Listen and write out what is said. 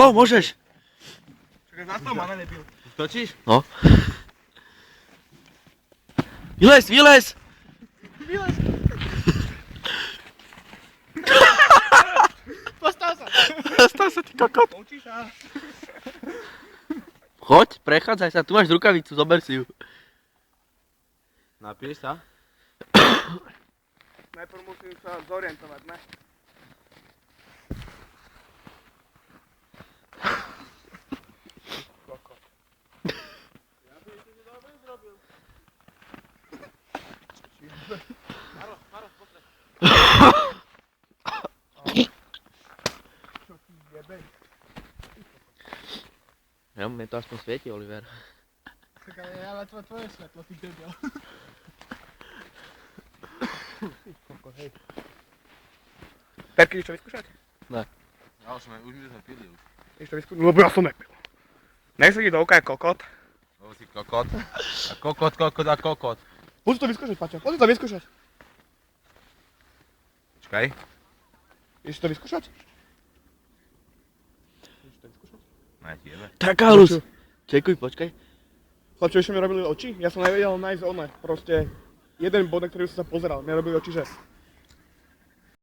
No, môžeš. Čakaj, zás to mana nebil. Točíš? No. Vylez, vylez! Vylez. Postav sa. Stav sa, ty kokot. Poučíš sa. Choď, prechádzaj sa, tu máš rukavicu, zober si ju. Napiješ sa? Najprv musím sa zorientovať, ne? Ja, mne to aspoň svieti, Oliver. Tak ale ja lecva tvoje svetlo, ty debil. Perky, ideš to vyskúšať? Ja už my sme pili už. Ideš to vyskúšať? Lebo ja som nepil. Nesedí do oka je kokot. Lebo si kokot. A kokot. Poď to vyskúšať, Paťo, poď to vyskúšať. Čakaj. Ideš to vyskúšať? Ne, ti jebe. Tak, Karus. Čekuj, počkaj. Chlapče, ešte mi robili oči? Ja som nevedel nájsť one, proste jeden bod, na ktorý som sa pozeral, mi robili oči, že